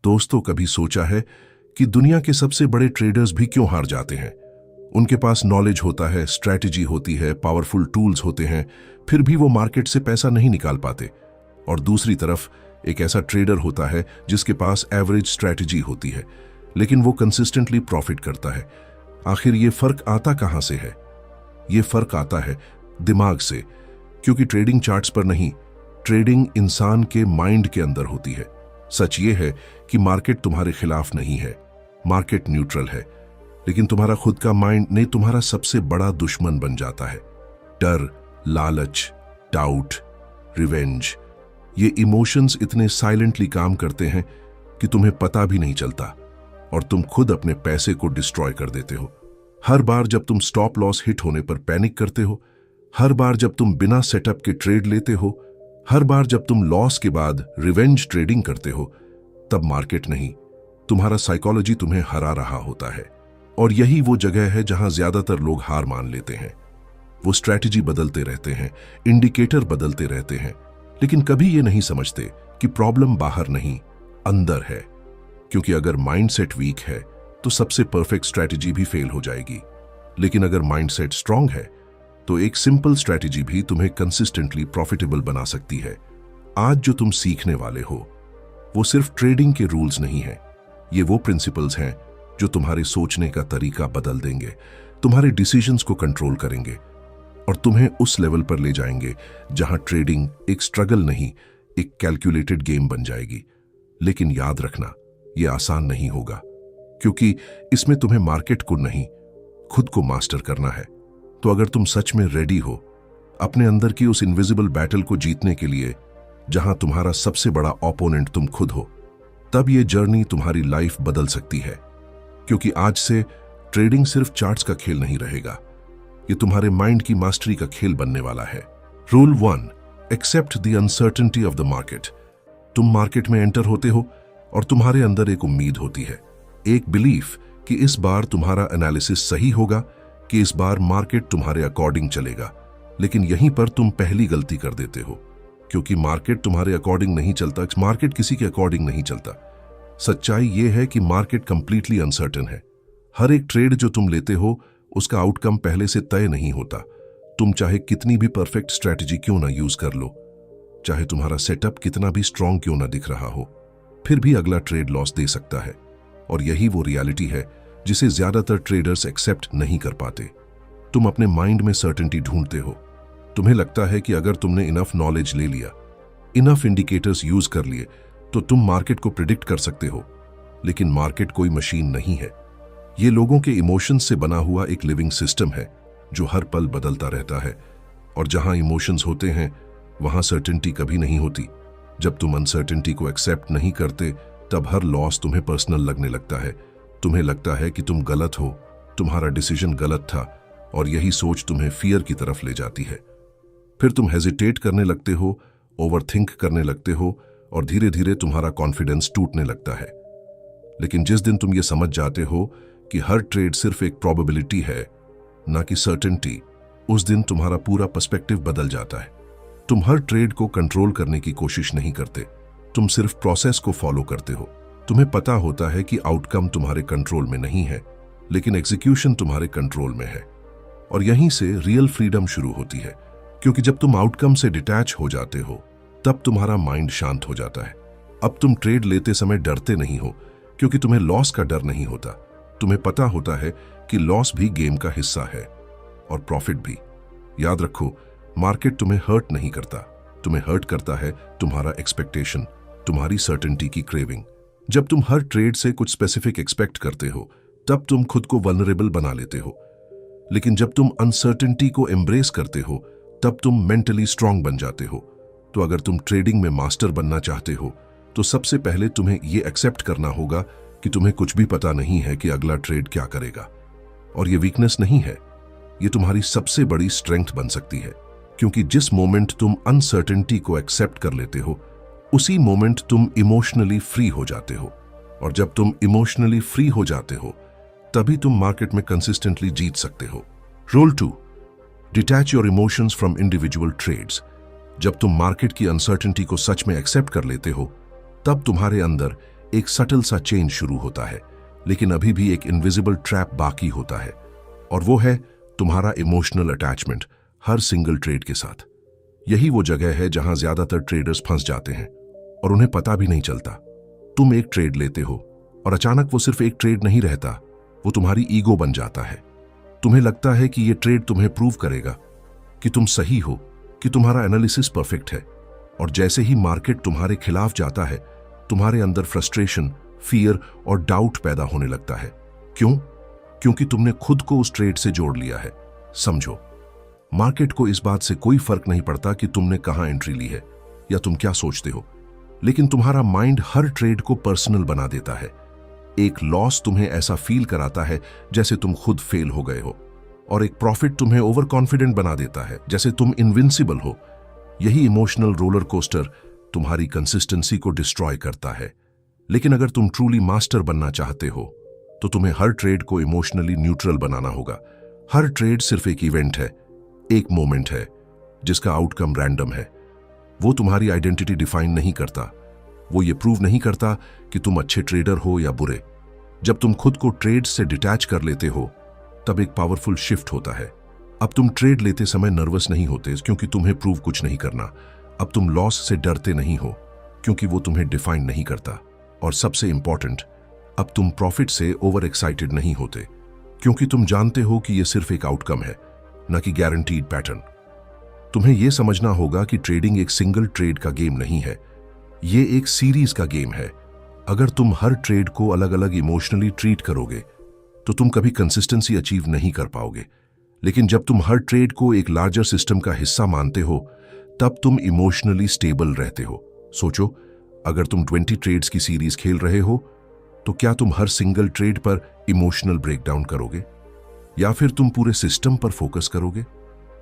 दोस्तों, कभी सोचा है कि दुनिया के सबसे बड़े ट्रेडर्स भी क्यों हार जाते हैं? उनके पास नॉलेज होता है, स्ट्रैटेजी होती है, पावरफुल टूल्स होते हैं, फिर भी वो मार्केट से पैसा नहीं निकाल पाते। और दूसरी तरफ एक ऐसा ट्रेडर होता है जिसके पास एवरेज स्ट्रैटेजी होती है, लेकिन वो कंसिस्टेंटली प्रॉफिट करता है। आखिर ये फर्क आता कहां से है? ये फर्क आता है दिमाग से, क्योंकि ट्रेडिंग चार्ट्स पर नहीं, ट्रेडिंग इंसान के माइंड के अंदर होती है। सच ये है कि मार्केट तुम्हारे खिलाफ नहीं है, मार्केट न्यूट्रल है, लेकिन तुम्हारा खुद का माइंड ने तुम्हारा सबसे बड़ा दुश्मन बन जाता है। डर, लालच, डाउट, रिवेंज, ये इमोशंस इतने साइलेंटली काम करते हैं कि तुम्हें पता भी नहीं चलता, और तुम खुद अपने पैसे को डिस्ट्रॉय कर देते हो। हर बार जब तुम स्टॉप लॉस हिट होने पर पैनिक करते हो, हर बार जब तुम बिना सेटअप के ट्रेड लेते हो, हर बार जब तुम लॉस के बाद रिवेंज ट्रेडिंग करते हो, तब मार्केट नहीं, तुम्हारा साइकोलॉजी तुम्हें हरा रहा होता है। और यही वो जगह है जहां ज्यादातर लोग हार मान लेते हैं। वो स्ट्रैटेजी बदलते रहते हैं, इंडिकेटर बदलते रहते हैं, लेकिन कभी ये नहीं समझते कि प्रॉब्लम बाहर नहीं, अंदर है। क्योंकि अगर माइंडसेट वीक है तो सबसे परफेक्ट स्ट्रैटेजी भी फेल हो जाएगी, लेकिन अगर माइंडसेट स्ट्रांग है तो एक सिंपल स्ट्रैटेजी भी तुम्हें कंसिस्टेंटली प्रॉफिटेबल बना सकती है। आज जो तुम सीखने वाले हो वो सिर्फ ट्रेडिंग के रूल्स नहीं है, ये वो प्रिंसिपल्स हैं जो तुम्हारे सोचने का तरीका बदल देंगे, तुम्हारे डिसीजंस को कंट्रोल करेंगे और तुम्हें उस लेवल पर ले जाएंगे जहां ट्रेडिंग एक स्ट्रगल नहीं, एक कैलकुलेटेड गेम बन जाएगी। लेकिन याद रखना, यह आसान नहीं होगा, क्योंकि इसमें तुम्हें मार्केट को नहीं, खुद को मास्टर करना है। तो अगर तुम सच में रेडी हो अपने अंदर की उस इनविजिबल बैटल को जीतने के लिए, जहां तुम्हारा सबसे बड़ा ओपोनेंट तुम खुद हो, तब ये जर्नी तुम्हारी लाइफ बदल सकती है। क्योंकि आज से ट्रेडिंग सिर्फ चार्ट्स का खेल नहीं रहेगा, ये तुम्हारे माइंड की मास्टरी का खेल बनने वाला है। Rule 1, accept the uncertainty of the market. तुम मार्केट में एंटर होते हो और तुम्हारे अंदर एक उम्मीद होती है, एक बिलीफ कि इस बार तुम्हारा एनालिसिस सही होगा, कि इस बार मार्केट तुम्हारे अकॉर्डिंग चलेगा। लेकिन यहीं पर तुम पहली गलती कर देते हो, क्योंकि मार्केट तुम्हारे अकॉर्डिंग नहीं चलता, मार्केट किसी के अकॉर्डिंग नहीं चलता। सच्चाई यह है कि मार्केट कंप्लीटली अनसर्टेन है। हर एक ट्रेड जो तुम लेते हो उसका आउटकम पहले से तय नहीं होता। तुम चाहे कितनी भी परफेक्ट स्ट्रैटेजी क्यों ना यूज कर लो, चाहे तुम्हारा सेटअप कितना भी स्ट्रांग क्यों ना दिख रहा हो, फिर भी अगला ट्रेड लॉस दे सकता है। और यही वो रियलिटी है जिसे ज्यादातर ट्रेडर्स एक्सेप्ट नहीं कर पाते। तुम अपने माइंड में सर्टेनिटी ढूंढते हो। तुम्हें लगता है कि अगर तुमने इनफ नॉलेज ले लिया, इनफ इंडिकेटर्स यूज कर लिए, तो तुम मार्केट को प्रिडिक्ट कर सकते हो। लेकिन मार्केट कोई मशीन नहीं है, ये लोगों के इमोशंस से बना हुआ एक लिविंग सिस्टम है जो हर पल बदलता रहता है। और जहां इमोशंस होते हैं वहां सर्टेनिटी कभी नहीं होती। जब तुम अनसर्टेनिटी को एक्सेप्ट नहीं करते, तब हर लॉस तुम्हें पर्सनल लगने लगता है। तुम्हें लगता है कि तुम गलत हो, तुम्हारा डिसीजन गलत था, और यही सोच तुम्हें फियर की तरफ ले जाती है। फिर तुम हेजिटेट करने लगते हो, ओवरथिंक करने लगते हो, और धीरे धीरे तुम्हारा कॉन्फिडेंस टूटने लगता है। लेकिन जिस दिन तुम ये समझ जाते हो कि हर ट्रेड सिर्फ एक प्रोबेबिलिटी है, ना कि सर्टेनिटी, उस दिन तुम्हारा पूरा पर्सपेक्टिव बदल जाता है। तुम हर ट्रेड को कंट्रोल करने की कोशिश नहीं करते, तुम सिर्फ प्रोसेस को फॉलो करते हो। तुम्हें पता होता है कि आउटकम तुम्हारे कंट्रोल में नहीं है, लेकिन एग्जीक्यूशन तुम्हारे कंट्रोल में है। और यहीं से रियल फ्रीडम शुरू होती है, क्योंकि जब तुम आउटकम से डिटैच हो जाते हो, तब तुम्हारा माइंड शांत हो जाता है। अब तुम ट्रेड लेते समय डरते नहीं हो, क्योंकि तुम्हें लॉस का डर नहीं होता। तुम्हें पता होता है कि लॉस भी गेम का हिस्सा है और प्रॉफिट भी। याद रखो, मार्केट तुम्हें हर्ट नहीं करता, तुम्हें हर्ट करता है तुम्हारा एक्सपेक्टेशन, तुम्हारी सर्टेनिटी की क्रेविंग। जब तुम हर ट्रेड से कुछ स्पेसिफिक एक्सपेक्ट करते हो, तब तुम खुद को वल्नरेबल बना लेते हो। लेकिन जब तुम अनसर्टेनिटी को एम्ब्रेस करते हो, तब तुम मेंटली स्ट्रांग बन जाते हो। तो अगर तुम ट्रेडिंग में मास्टर बनना चाहते हो, तो सबसे पहले तुम्हें यह एक्सेप्ट करना होगा कि तुम्हें कुछ भी पता नहीं है कि अगला ट्रेड क्या करेगा। और यह वीकनेस नहीं है, यह तुम्हारी सबसे बड़ी स्ट्रेंथ बन सकती है। क्योंकि जिस मोमेंट तुम अनसर्टेनिटी को एक्सेप्ट कर लेते हो, उसी मोमेंट तुम इमोशनली फ्री हो जाते हो। और जब तुम इमोशनली फ्री हो जाते हो, तभी तुम मार्केट में कंसिस्टेंटली जीत सकते हो। Rule 2, detach your emotions from individual trades. जब तुम मार्केट की अनसर्टेनिटी को सच में एक्सेप्ट कर लेते हो, तब तुम्हारे अंदर एक सटल सा चेंज शुरू होता है, लेकिन अभी भी एक इनविजिबल ट्रैप बाकी होता है, और वो है तुम्हारा इमोशनल अटैचमेंट हर सिंगल ट्रेड के साथ। यही वो जगह है जहां ज्यादातर ट्रेडर्स फंस जाते हैं और उन्हें पता भी नहीं चलता। तुम एक ट्रेड लेते हो और अचानक वो सिर्फ एक ट्रेड नहीं रहता, वो तुम्हारी ईगो बन जाता है। तुम्हें लगता है कि ये ट्रेड तुम्हें प्रूव करेगा कि तुम सही हो, कि तुम्हारा एनालिसिस परफेक्ट है, और जैसे ही मार्केट तुम्हारे खिलाफ जाता है, तुम्हारे अंदर फ्रस्ट्रेशन, फियर और डाउट पैदा होने लगता है। क्यों? क्योंकि तुमने खुद को उस ट्रेड से जोड़ लिया है। समझो, मार्केट को इस बात से कोई फर्क नहीं पड़ता कि तुमने कहां एंट्री ली है या तुम क्या सोचते हो, लेकिन तुम्हारा माइंड हर ट्रेड को पर्सनल बना देता है। एक लॉस तुम्हें ऐसा फील कराता है जैसे तुम खुद फेल हो गए हो, और एक प्रॉफिट तुम्हें ओवर कॉन्फिडेंट बना देता है जैसे तुम इनविंसिबल हो। यही इमोशनल रोलर कोस्टर तुम्हारी कंसिस्टेंसी को डिस्ट्रॉय करता है। लेकिन अगर तुम ट्रूली मास्टर बनना चाहते हो तो तुम्हें हर ट्रेड को इमोशनली न्यूट्रल बनाना होगा। हर ट्रेड सिर्फ एक इवेंट है, एक मोमेंट है जिसका आउटकम रैंडम है। वो तुम्हारी आइडेंटिटी डिफाइन नहीं करता, वो ये प्रूव नहीं करता कि तुम अच्छे ट्रेडर हो या बुरे। जब तुम खुद को ट्रेड से डिटैच कर लेते हो तब एक पावरफुल शिफ्ट होता है। अब तुम ट्रेड लेते समय नर्वस नहीं होते क्योंकि तुम्हें प्रूव कुछ नहीं करना। अब तुम लॉस से डरते नहीं हो क्योंकि वो तुम्हें डिफाइन नहीं करता। और सबसे इंपॉर्टेंट, अब तुम प्रॉफिट से ओवर एक्साइटेड नहीं होते क्योंकि तुम जानते हो कि यह सिर्फ एक आउटकम है, न कि गारंटीड पैटर्न। तुम्हें यह समझना होगा कि ट्रेडिंग एक सिंगल ट्रेड का गेम नहीं है, ये एक सीरीज का गेम है। अगर तुम हर ट्रेड को अलग अलग इमोशनली ट्रीट करोगे तो तुम कभी कंसिस्टेंसी अचीव नहीं कर पाओगे। लेकिन जब तुम हर ट्रेड को एक लार्जर सिस्टम का हिस्सा मानते हो तब तुम इमोशनली स्टेबल रहते हो। सोचो, अगर तुम 20 ट्रेड्स की सीरीज खेल रहे हो तो क्या तुम हर सिंगल ट्रेड पर इमोशनल ब्रेकडाउन करोगे या फिर तुम पूरे सिस्टम पर फोकस करोगे?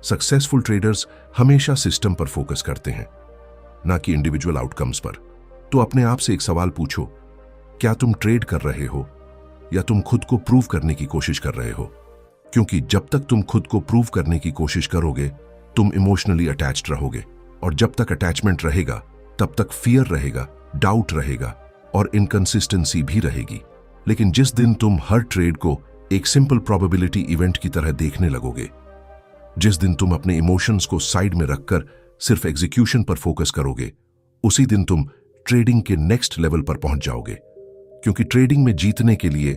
सक्सेसफुल ट्रेडर्स हमेशा सिस्टम पर फोकस करते हैं, ना कि इंडिविजुअल आउटकम्स पर। तो अपने आप से एक सवाल पूछो, क्या तुम ट्रेड कर रहे हो या तुम खुद को प्रूव करने की कोशिश कर रहे हो? क्योंकि जब तक तुम खुद को प्रूव करने की कोशिश करोगे तुम इमोशनली अटैच्ड रहोगे, और जब तक अटैचमेंट रहेगा तब तक फियर रहेगा, डाउट रहेगा और इनकंसिस्टेंसी भी रहेगी। लेकिन जिस दिन तुम हर ट्रेड को एक सिंपल प्रोबेबिलिटी इवेंट की तरह देखने लगोगे, जिस दिन तुम अपने इमोशंस को साइड में रखकर सिर्फ एग्जीक्यूशन पर फोकस करोगे, उसी दिन तुम ट्रेडिंग के नेक्स्ट लेवल पर पहुंच जाओगे। क्योंकि ट्रेडिंग में जीतने के लिए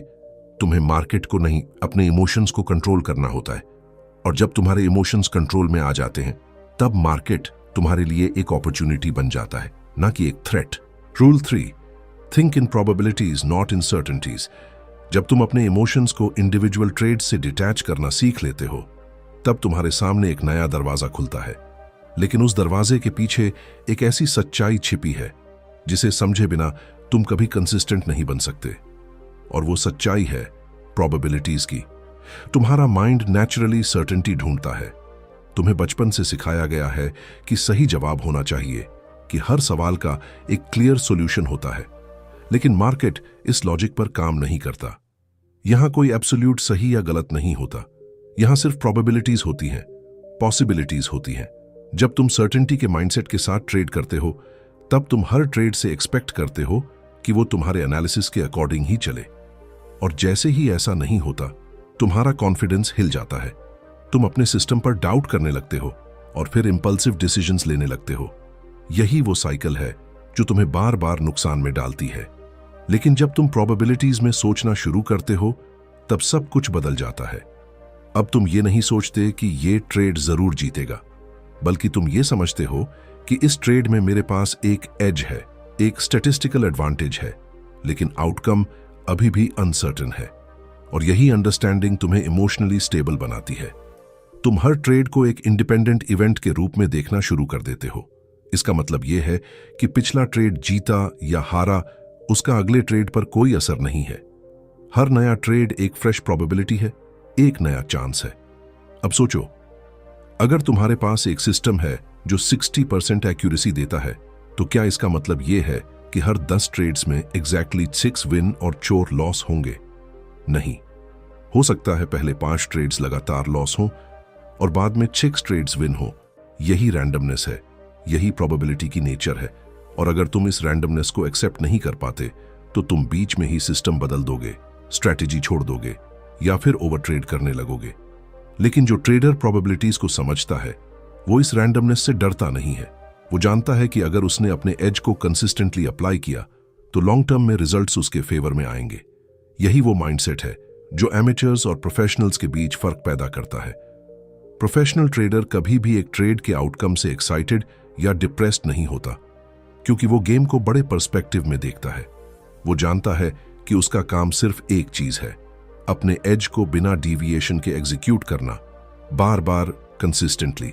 तुम्हें मार्केट को नहीं, अपने इमोशंस को कंट्रोल करना होता है। और जब तुम्हारे इमोशंस कंट्रोल में आ जाते हैं तब मार्केट तुम्हारे लिए एक अपॉर्चुनिटी बन जाता है, ना कि एक threat. Rule 3, think in probabilities not in certainties. जब तुम अपने इमोशंस को इंडिविजुअल ट्रेड से डिटैच करना सीख लेते हो तब तुम्हारे सामने एक नया दरवाजा खुलता है। लेकिन उस दरवाजे के पीछे एक ऐसी सच्चाई छिपी है जिसे समझे बिना तुम कभी कंसिस्टेंट नहीं बन सकते, और वो सच्चाई है प्रोबेबिलिटीज की। तुम्हारा माइंड नेचुरली सर्टेनिटी ढूंढता है। तुम्हें बचपन से सिखाया गया है कि सही जवाब होना चाहिए, कि हर सवाल का एक क्लियर सॉल्यूशन होता है। लेकिन मार्केट इस लॉजिक पर काम नहीं करता। यहां कोई एब्सोल्यूट सही या गलत नहीं होता, यहां सिर्फ प्रोबेबिलिटीज होती हैं, पॉसिबिलिटीज होती हैं। जब तुम सर्टेनिटी के माइंडसेट के साथ ट्रेड करते हो तब तुम हर ट्रेड से एक्सपेक्ट करते हो कि वो तुम्हारे एनालिसिस के अकॉर्डिंग ही चले, और जैसे ही ऐसा नहीं होता तुम्हारा कॉन्फिडेंस हिल जाता है। तुम अपने सिस्टम पर डाउट करने लगते हो और फिर इंपल्सिव डिसीजंस लेने लगते हो। यही वो साइकिल है जो तुम्हें बार बार नुकसान में डालती है। लेकिन जब तुम प्रोबेबिलिटीज में सोचना शुरू करते हो तब सब कुछ बदल जाता है। अब तुम ये नहीं सोचते कि ये ट्रेड जरूर जीतेगा, बल्कि तुम ये समझते हो कि इस ट्रेड में मेरे पास एक एज है, एक स्टैटिस्टिकल एडवांटेज है, लेकिन आउटकम अभी भी अनसर्टेन है। और यही अंडरस्टैंडिंग तुम्हें इमोशनली स्टेबल बनाती है। तुम हर ट्रेड को एक इंडिपेंडेंट इवेंट के रूप में देखना शुरू कर देते हो। इसका मतलब यह है कि पिछला ट्रेड जीता या हारा, उसका अगले ट्रेड पर कोई असर नहीं है। हर नया ट्रेड एक फ्रेश प्रोबेबिलिटी है, एक नया चांस है। अब सोचो, अगर तुम्हारे पास एक सिस्टम है जो 60% एक्यूरेसी देता है, तो क्या इसका मतलब यह है कि हर 10 ट्रेड्स में एग्जैक्टली 6 विन और 4 लॉस होंगे? नहीं। हो सकता है पहले 5 ट्रेड्स लगातार लॉस हो और बाद में 6 ट्रेड्स विन हो। यही रैंडमनेस है, यही प्रोबेबिलिटी की नेचर है। और अगर तुम इस रैंडमनेस को एक्सेप्ट नहीं कर पाते तो तुम बीच में ही सिस्टम बदल दोगे, स्ट्रैटेजी छोड़ दोगे या फिर ओवर ट्रेड करने लगोगे। लेकिन जो ट्रेडर प्रोबेबिलिटीज को समझता है वो इस रैंडमनेस से डरता नहीं है। वो जानता है कि अगर उसने अपने एज को कंसिस्टेंटली अप्लाई किया तो लॉन्ग टर्म में रिजल्ट्स उसके फेवर में आएंगे। यही वो माइंडसेट है जो एमेचर्स और प्रोफेशनल्स के बीच फर्क पैदा करता है। प्रोफेशनल ट्रेडर कभी भी एक ट्रेड के आउटकम से एक्साइटेड या डिप्रेस्ड नहीं होता, क्योंकि वो गेम को बड़े पर्सपेक्टिव में देखता है। वो जानता है कि उसका काम सिर्फ एक चीज है, अपने एज को बिना डिविएशन के एग्जीक्यूट करना, बार बार कंसिस्टेंटली।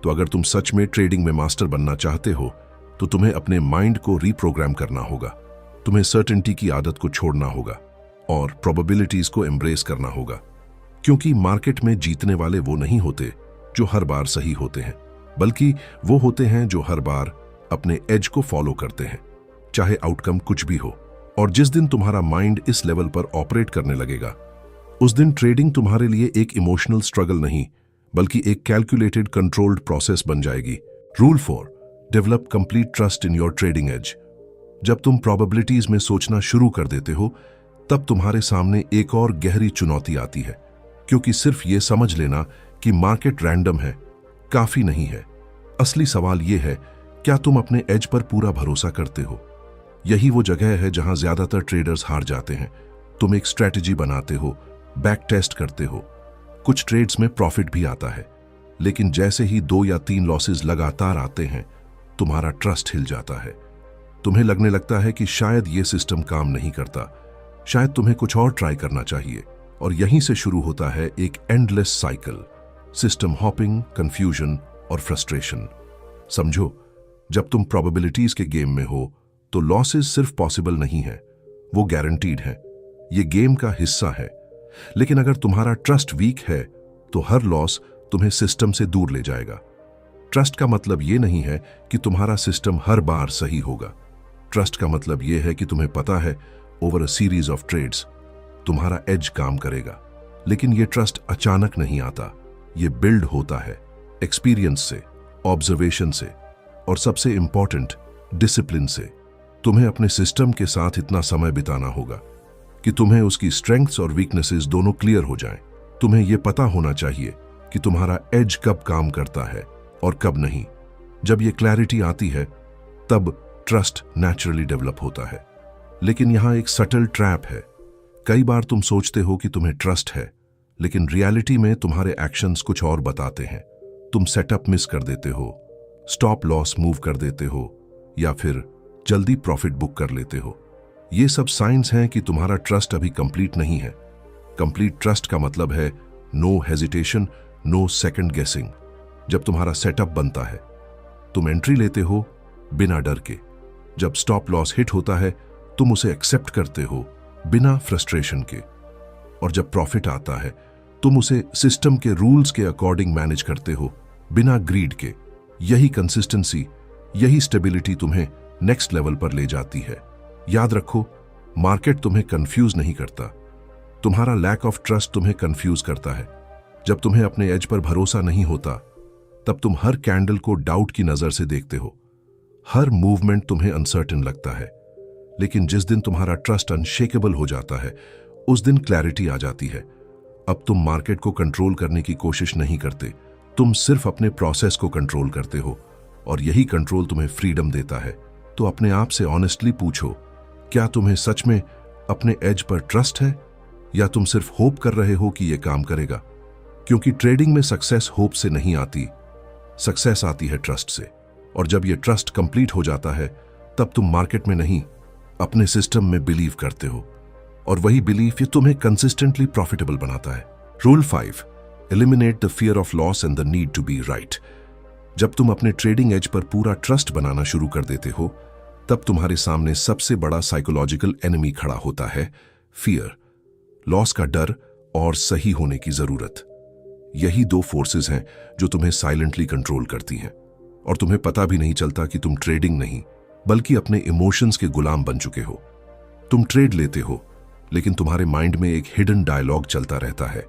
तो अगर तुम सच में ट्रेडिंग में मास्टर बनना चाहते हो तो तुम्हें अपने माइंड को रीप्रोग्राम करना होगा। तुम्हें सर्टेनिटी की आदत को छोड़ना होगा और प्रोबेबिलिटीज को एम्ब्रेस करना होगा, क्योंकि मार्केट में जीतने वाले वो नहीं होते जो हर बार सही होते हैं, बल्कि वो होते हैं जो हर बार अपने एज को फॉलो करते हैं, चाहे आउटकम कुछ भी हो। और जिस दिन तुम्हारा माइंड इस लेवल पर ऑपरेट करने लगेगा, उस दिन ट्रेडिंग तुम्हारे लिए एक इमोशनल स्ट्रगल नहीं बल्कि एक कैलकुलेटेड कंट्रोल्ड प्रोसेस बन जाएगी। Rule 4, develop complete trust in your trading edge. जब तुम प्रोबेबिलिटीज में सोचना शुरू कर देते हो तब तुम्हारे सामने एक और गहरी चुनौती आती है, क्योंकि सिर्फ ये समझ लेना कि मार्केट रैंडम है काफी नहीं है। असली सवाल यह है, क्या तुम अपने एज पर पूरा भरोसा करते हो? यही वो जगह है जहां ज्यादातर ट्रेडर्स हार जाते हैं। तुम एक स्ट्रैटेजी बनाते हो, बैक टेस्ट करते हो, कुछ ट्रेड्स में प्रॉफिट भी आता है, लेकिन जैसे ही 2 या 3 लॉसेस लगातार आते हैं तुम्हारा ट्रस्ट हिल जाता है। तुम्हें लगने लगता है कि शायद ये सिस्टम काम नहीं करता, शायद तुम्हें कुछ और ट्राई करना चाहिए। और यहीं से शुरू होता है एक endless cycle, system hopping, confusion और फ्रस्ट्रेशन। समझो, जब तुम प्रोबेबिलिटीज के गेम में हो तो लॉसेस सिर्फ पॉसिबल नहीं है, वो गारंटीड है। ये गेम का हिस्सा है। लेकिन अगर तुम्हारा ट्रस्ट वीक है तो हर लॉस तुम्हें सिस्टम से दूर ले जाएगा। ट्रस्ट का मतलब ये नहीं है कि तुम्हारा सिस्टम हर बार सही होगा। ट्रस्ट का मतलब ये है कि तुम्हें पता है over a series of trades तुम्हारा एज काम करेगा। लेकिन ये ट्रस्ट अचानक नहीं आता, ये बिल्ड होता है एक्सपीरियंस से, ऑब्जर्वेशन से और सबसे इंपॉर्टेंट डिसिप्लिन से। तुम्हें अपने सिस्टम के साथ इतना समय बिताना होगा कि तुम्हें उसकी स्ट्रेंथ्स और वीकनेसेस दोनों क्लियर हो जाएं। तुम्हें यह पता होना चाहिए कि तुम्हारा एज कब काम करता है और कब नहीं। जब यह क्लैरिटी आती है तब ट्रस्ट नेचुरली डेवलप होता है। लेकिन यहां एक सटल ट्रैप है। कई बार तुम सोचते हो कि तुम्हें ट्रस्ट है, लेकिन रियलिटी में तुम्हारे एक्शंस कुछ और बताते हैं। तुम सेटअप मिस कर देते हो, स्टॉप लॉस मूव कर देते हो या फिर जल्दी प्रॉफिट बुक कर लेते हो। ये सब साइंस हैं कि तुम्हारा ट्रस्ट अभी कंप्लीट नहीं है। कंप्लीट ट्रस्ट का मतलब है नो हेजिटेशन, नो सेकंड गेसिंग। जब तुम्हारा सेटअप बनता है तुम एंट्री लेते हो बिना डर के। जब स्टॉप लॉस हिट होता है तुम उसे एक्सेप्ट करते हो बिना फ्रस्ट्रेशन के। और जब प्रॉफिट आता है तुम उसे सिस्टम के रूल्स के अकॉर्डिंग मैनेज करते हो बिना ग्रीड के। यही कंसिस्टेंसी, यही स्टेबिलिटी तुम्हें नेक्स्ट लेवल पर ले जाती है। याद रखो, मार्केट तुम्हें कंफ्यूज नहीं करता, तुम्हारा लैक ऑफ ट्रस्ट तुम्हें कंफ्यूज करता है। जब तुम्हें अपने एज पर भरोसा नहीं होता तब तुम हर कैंडल को डाउट की नजर से देखते हो, हर मूवमेंट तुम्हें अनसर्टेन लगता है। लेकिन जिस दिन तुम्हारा ट्रस्ट अनशेकेबल हो जाता है उस दिन क्लैरिटी आ जाती है। अब तुम मार्केट को कंट्रोल करने की कोशिश नहीं करते, तुम सिर्फ अपने प्रोसेस को कंट्रोल करते हो और यही कंट्रोल तुम्हें फ्रीडम देता है। तो अपने आप से ऑनेस्टली पूछो, क्या तुम्हें सच में अपने एज पर ट्रस्ट है या तुम सिर्फ होप कर रहे हो कि यह काम करेगा? क्योंकि ट्रेडिंग में सक्सेस होप से नहीं आती, सक्सेस आती है ट्रस्ट से। और जब यह ट्रस्ट कंप्लीट हो जाता है तब तुम मार्केट में नहीं अपने सिस्टम में बिलीव करते हो, और वही बिलीफ ये तुम्हें कंसिस्टेंटली प्रॉफिटेबल बनाता है। Rule 5, eliminate the fear of loss and the need to be right. जब तुम अपने ट्रेडिंग एज पर पूरा ट्रस्ट बनाना शुरू कर देते हो तब तुम्हारे सामने सबसे बड़ा साइकोलॉजिकल एनिमी खड़ा होता है, फियर, लॉस का डर और सही होने की जरूरत। यही 2 फोर्सेस हैं जो तुम्हें साइलेंटली कंट्रोल करती हैं और तुम्हें पता भी नहीं चलता कि तुम ट्रेडिंग नहीं बल्कि अपने इमोशंस के गुलाम बन चुके हो। तुम ट्रेड लेते हो लेकिन तुम्हारे माइंड में एक हिडन डायलॉग चलता रहता है,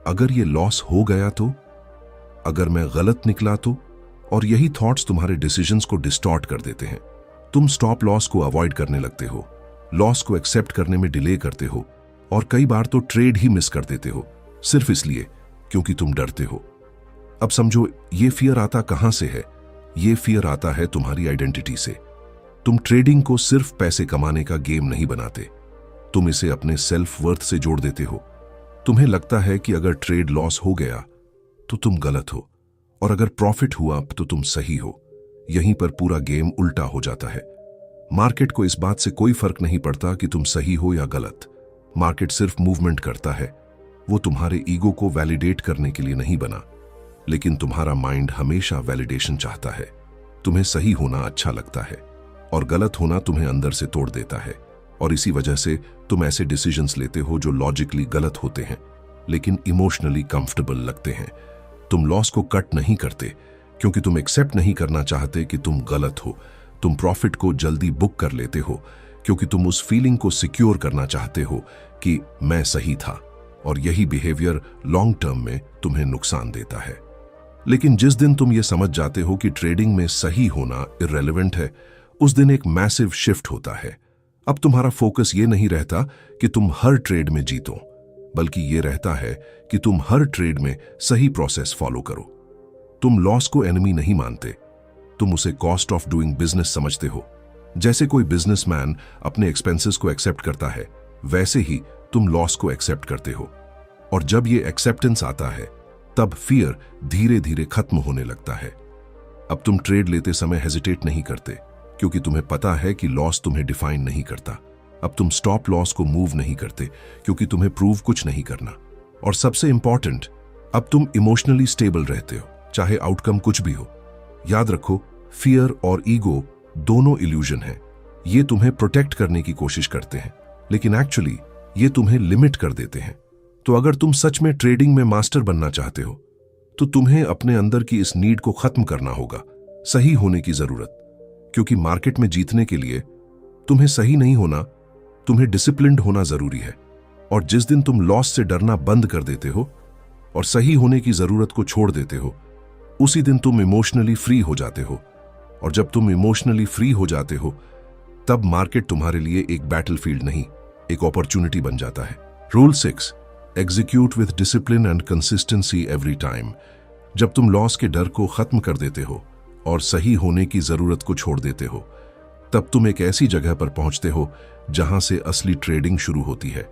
अगर ये लॉस हो गया तो, अगर मैं गलत निकला तो। और यही थॉट्स तुम्हारे डिसीजंस को डिस्टॉर्ट कर देते हैं। तुम स्टॉप लॉस को अवॉइड करने लगते हो, लॉस को एक्सेप्ट करने में डिले करते हो और कई बार तो ट्रेड ही मिस कर देते हो, सिर्फ इसलिए क्योंकि तुम डरते हो। अब समझो ये फियर आता कहां से है। ये फियर आता है तुम्हारी आइडेंटिटी से। तुम ट्रेडिंग को सिर्फ पैसे कमाने का गेम नहीं बनाते, तुम इसे अपने सेल्फ वर्थ से जोड़ देते हो। तुम्हें लगता है कि अगर ट्रेड लॉस हो गया तो तुम गलत हो, और अगर प्रॉफिट हुआ तो तुम सही हो। यहीं पर पूरा गेम उल्टा हो जाता है। मार्केट को इस बात से कोई फर्क नहीं पड़ता कि तुम सही हो या गलत। मार्केट सिर्फ मूवमेंट करता है। वो तुम्हारे ईगो को वैलिडेट करने के लिए नहीं बना, लेकिन तुम्हारा माइंड हमेशा वैलिडेशन चाहता है। तुम्हें सही होना अच्छा लगता है और गलत होना तुम्हें अंदर से तोड़ देता है, और इसी वजह से तुम ऐसे डिसीजंस लेते हो जो लॉजिकली गलत होते हैं लेकिन इमोशनली कंफर्टेबल लगते हैं। तुम लॉस को कट नहीं करते क्योंकि तुम एक्सेप्ट नहीं करना चाहते कि तुम गलत हो। तुम प्रॉफिट को जल्दी बुक कर लेते हो क्योंकि तुम उस फीलिंग को सिक्योर करना चाहते हो कि मैं सही था, और यही बिहेवियर लॉन्ग टर्म में तुम्हें नुकसान देता है। लेकिन जिस दिन तुम ये समझ जाते हो कि ट्रेडिंग में सही होना इररेलेवेंट है, उस दिन एक मैसिव शिफ्ट होता है। अब तुम्हारा फोकस ये नहीं रहता कि तुम हर ट्रेड में जीतो, बल्कि ये रहता है कि तुम हर ट्रेड में सही प्रोसेस फॉलो करो। तुम लॉस को एनिमी नहीं मानते, तुम उसे कॉस्ट ऑफ डूइंग बिजनेस समझते हो। जैसे कोई बिजनेसमैन अपने एक्सपेंसेस को एक्सेप्ट करता है, वैसे ही तुम लॉस को एक्सेप्ट करते हो। और जब ये एक्सेप्टेंस आता है, तब फियर धीरे धीरे खत्म होने लगता है। अब तुम ट्रेड लेते समय हेजिटेट नहीं करते क्योंकि तुम्हें पता है कि लॉस तुम्हें डिफाइन नहीं करता। अब तुम स्टॉप लॉस को मूव नहीं करते क्योंकि तुम्हें प्रूव कुछ नहीं करना। और सबसे इंपॉर्टेंट, अब तुम इमोशनली स्टेबल रहते हो, चाहे आउटकम कुछ भी हो। याद रखो, फियर और ईगो दोनों इल्यूजन हैं। ये तुम्हें प्रोटेक्ट करने की कोशिश करते हैं, लेकिन एक्चुअली ये तुम्हें लिमिट कर देते हैं। तो अगर तुम सच में ट्रेडिंग में मास्टर बनना चाहते हो, तो तुम्हें अपने अंदर की इस नीड को खत्म करना होगा, सही होने की जरूरत। क्योंकि मार्केट में जीतने के लिए तुम्हें सही नहीं होना, तुम्हें डिसिप्लिन्ड होना जरूरी है। और जिस दिन तुम लॉस से डरना बंद कर देते हो और सही होने की जरूरत को छोड़ देते हो, उसी दिन तुम इमोशनली फ्री हो जाते हो। और जब तुम इमोशनली फ्री हो जाते हो, तब मार्केट तुम्हारे लिए एक बैटलफील्ड नहीं, एक अपॉर्चुनिटी बन जाता है। Rule 6, execute with discipline and consistency every time. जब तुम लॉस के डर को खत्म कर देते हो और सही होने की जरूरत को छोड़ देते हो, तब तुम एक ऐसी जगह पर पहुंचते हो जहां से असली ट्रेडिंग शुरू होती है।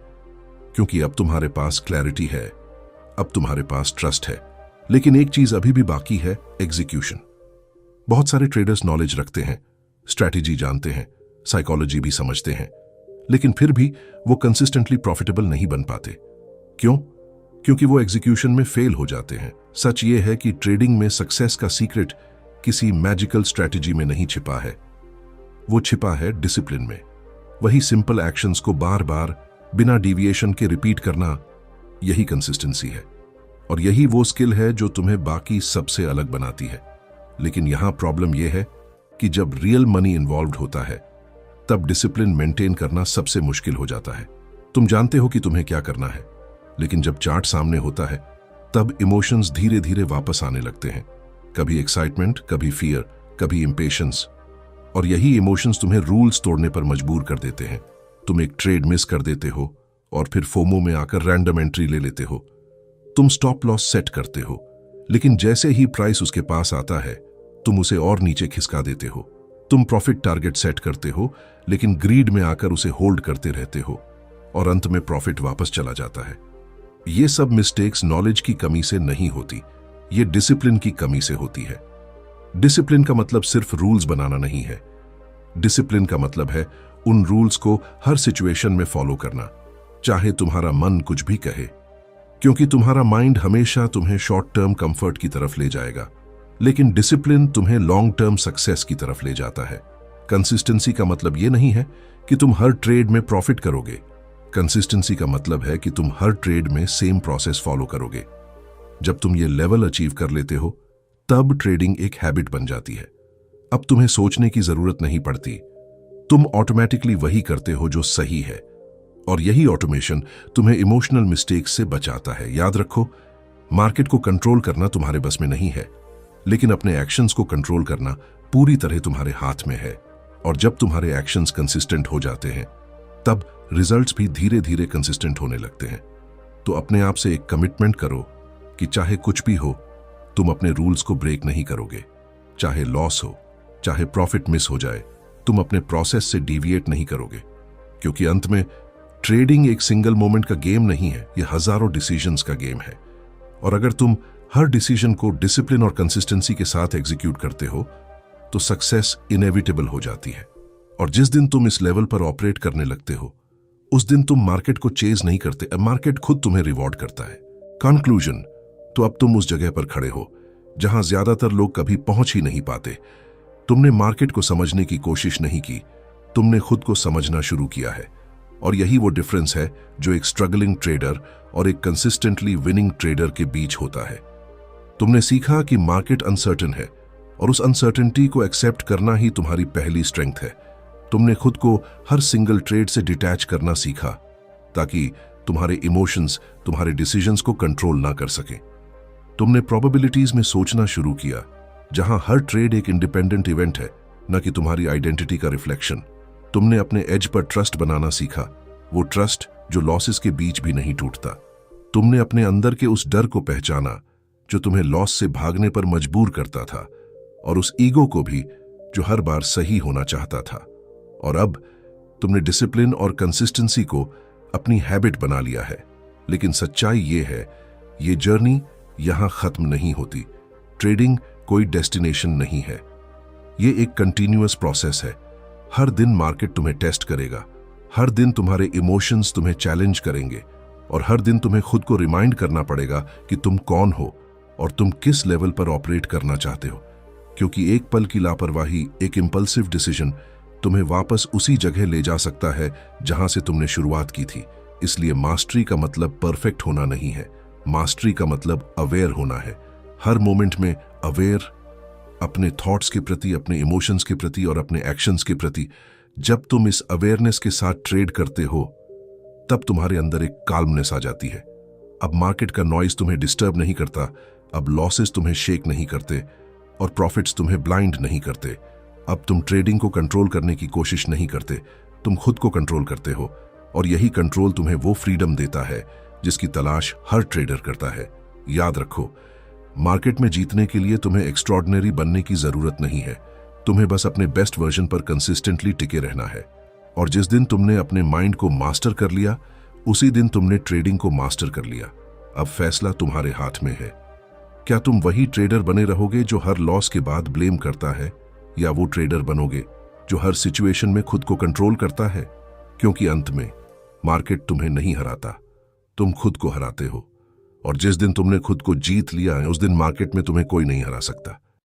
क्योंकि अब तुम्हारे पास क्लैरिटी है, अब तुम्हारे पास ट्रस्ट है। लेकिन एक चीज अभी भी बाकी है, एग्जीक्यूशन। बहुत सारे ट्रेडर्स नॉलेज रखते हैं, स्ट्रैटेजी जानते हैं, साइकोलॉजी भी समझते हैं, लेकिन फिर भी वो कंसिस्टेंटली प्रॉफिटेबल नहीं बन पाते। क्यों? क्योंकि वो एग्जीक्यूशन में फेल हो जाते हैं। सच ये है कि ट्रेडिंग में सक्सेस का सीक्रेट किसी मैजिकल स्ट्रैटेजी में नहीं छिपा है, वो छिपा है डिसिप्लिन में। वही सिंपल एक्शंस को बार बार बिना डिविएशन के रिपीट करना, यही कंसिस्टेंसी है। और यही वो स्किल है जो तुम्हें बाकी सबसे अलग बनाती है। लेकिन यहां प्रॉब्लम यह है कि जब रियल मनी इन्वॉल्व्ड होता है, तब डिसिप्लिन मेंटेन करना सबसे मुश्किल हो जाता है। तुम जानते हो कि तुम्हें क्या करना है, लेकिन जब चार्ट सामने होता है, तब इमोशंस धीरे धीरे वापस आने लगते हैं। कभी एक्साइटमेंट, कभी फियर, कभी इंपेशंस। और यही इमोशंस तुम्हें रूल्स तोड़ने पर मजबूर कर देते हैं। तुम एक ट्रेड मिस कर देते हो और फिर फोमो में आकर रैंडम एंट्री ले लेते हो। तुम स्टॉप लॉस सेट करते हो, लेकिन जैसे ही प्राइस उसके पास आता है, तुम उसे और नीचे खिसका देते हो। तुम प्रॉफिट टारगेट सेट करते हो, लेकिन ग्रीड में आकर उसे होल्ड करते रहते हो और अंत में प्रॉफिट वापस चला जाता है। ये सब मिस्टेक्स नॉलेज की कमी से नहीं होती, ये डिसिप्लिन की कमी से होती है। डिसिप्लिन का मतलब सिर्फ रूल्स बनाना नहीं है। डिसिप्लिन का मतलब है उन रूल्स को हर सिचुएशन में फॉलो करना, चाहे तुम्हारा मन कुछ भी कहे। क्योंकि तुम्हारा माइंड हमेशा तुम्हें शॉर्ट टर्म कंफर्ट की तरफ ले जाएगा, लेकिन डिसिप्लिन तुम्हें लॉन्ग टर्म सक्सेस की तरफ ले जाता है। कंसिस्टेंसी का मतलब यह नहीं है कि तुम हर ट्रेड में प्रॉफिट करोगे। कंसिस्टेंसी का मतलब है कि तुम हर ट्रेड में सेम प्रोसेस फॉलो करोगे। जब तुम ये लेवल अचीव कर लेते हो, तब ट्रेडिंग एक हैबिट बन जाती है। अब तुम्हें सोचने की जरूरत नहीं पड़ती, तुम ऑटोमेटिकली वही करते हो जो सही है। और यही ऑटोमेशन तुम्हें इमोशनल मिस्टेक्स से बचाता है। याद रखो, मार्केट को कंट्रोल करना तुम्हारे बस में नहीं है, लेकिन अपने एक्शंस को कंट्रोल करना पूरी तरह तुम्हारे हाथ में है। और जब तुम्हारे एक्शंस कंसिस्टेंट हो जाते हैं, तब रिजल्ट्स भी धीरे धीरे कंसिस्टेंट होने लगते हैं। तो अपने आप से एक कमिटमेंट करो कि चाहे कुछ भी हो, तुम अपने रूल्स को ब्रेक नहीं करोगे। चाहे लॉस हो, चाहे प्रॉफिट मिस हो जाए, तुम अपने प्रोसेस से डिविएट नहीं करोगे। क्योंकि अंत में ट्रेडिंग एक सिंगल मोमेंट का गेम नहीं है, यह हजारों डिसीजंस का गेम है। और अगर तुम हर डिसीजन को डिसिप्लिन और कंसिस्टेंसी के साथ एग्जीक्यूट करते हो तो सक्सेस इनएविटेबल हो जाती है। और जिस दिन तुम इस लेवल पर ऑपरेट करने लगते हो, उस दिन तुम मार्केट को चेज नहीं करते, मार्केट खुद तुम्हें रिवॉर्ड करता है। कंक्लूजन, तो अब तुम उस जगह पर खड़े हो जहां ज्यादातर लोग कभी पहुंच ही नहीं पाते। तुमने मार्केट को समझने की कोशिश नहीं की, तुमने खुद को समझना शुरू किया है। और यही वो डिफरेंस है जो एक स्ट्रगलिंग ट्रेडर और एक कंसिस्टेंटली विनिंग ट्रेडर के बीच होता है। तुमने सीखा कि मार्केट अनसर्टेन है और उस अनसर्टेनिटी को एक्सेप्ट करना ही तुम्हारी पहली स्ट्रेंथ है। तुमने खुद को हर सिंगल ट्रेड से डिटैच करना सीखा ताकि तुम्हारे इमोशंस तुम्हारे डिसीजंस को कंट्रोल ना कर सकें। तुमने प्रोबेबिलिटीज में सोचना शुरू किया, जहां हर ट्रेड एक इंडिपेंडेंट इवेंट है, न कि तुम्हारी आइडेंटिटी का रिफ्लेक्शन। तुमने अपने एज पर ट्रस्ट बनाना सीखा, वो ट्रस्ट जो लॉसेस के बीच भी नहीं टूटता। तुमने अपने अंदर के उस डर को पहचाना जो तुम्हें लॉस से भागने पर मजबूर करता था, और उस ईगो को भी जो हर बार सही होना चाहता था। और अब तुमने डिसिप्लिन और कंसिस्टेंसी को अपनी हैबिट बना लिया है। लेकिन सच्चाई ये है, ये जर्नी यहां खत्म नहीं होती। ट्रेडिंग कोई डेस्टिनेशन नहीं है, ये एक कंटिन्यूअस प्रोसेस है। हर दिन मार्केट तुम्हें टेस्ट करेगा, हर दिन तुम्हारे इमोशंस तुम्हें चैलेंज करेंगे, और हर दिन तुम्हें खुद को रिमाइंड करना पड़ेगा कि तुम कौन हो और तुम किस लेवल पर ऑपरेट करना चाहते हो। क्योंकि एक पल की लापरवाही, एक इंपल्सिव डिसीजन तुम्हें वापस उसी जगह ले जा सकता है जहां से तुमने शुरुआत की थी। इसलिए मास्टरी का मतलब परफेक्ट होना नहीं है, मास्टरी का मतलब अवेयर होना है। हर मोमेंट में अवेयर, अपने थॉट्स के प्रति, अपने इमोशंस के प्रति और अपने एक्शंस के प्रति। जब तुम इस अवेयरनेस के साथ ट्रेड करते हो, तब तुम्हारे अंदर एक काल्मनेस आ जाती है। अब मार्केट का नॉइज तुम्हें डिस्टर्ब नहीं करता, अब लॉसेस तुम्हें शेक नहीं करते और प्रॉफिट्स तुम्हें ब्लाइंड नहीं करते। अब तुम ट्रेडिंग को कंट्रोल करने की कोशिश नहीं करते, तुम खुद को कंट्रोल करते हो। और यही कंट्रोल तुम्हें वो फ्रीडम देता है जिसकी तलाश हर ट्रेडर करता है। याद रखो, मार्केट में जीतने के लिए तुम्हें एक्स्ट्रॉर्डिनरी बनने की जरूरत नहीं है, तुम्हें बस अपने बेस्ट वर्जन पर कंसिस्टेंटली टिके रहना है। और जिस दिन तुमने अपने माइंड को मास्टर कर लिया, उसी दिन तुमने ट्रेडिंग को मास्टर कर लिया। अब फैसला तुम्हारे हाथ में है। क्या तुम वही ट्रेडर बने रहोगे जो हर लॉस के बाद ब्लेम करता है, या वो ट्रेडर बनोगे जो हर सिचुएशन में खुद को कंट्रोल करता है? क्योंकि अंत में मार्केट तुम्हें नहीं हराता, तुम खुद को हराते हो। और जिस दिन तुमने खुद को जीत लिया है, उस दिन मार्केट में तुम्हें कोई नहीं हरा सकता।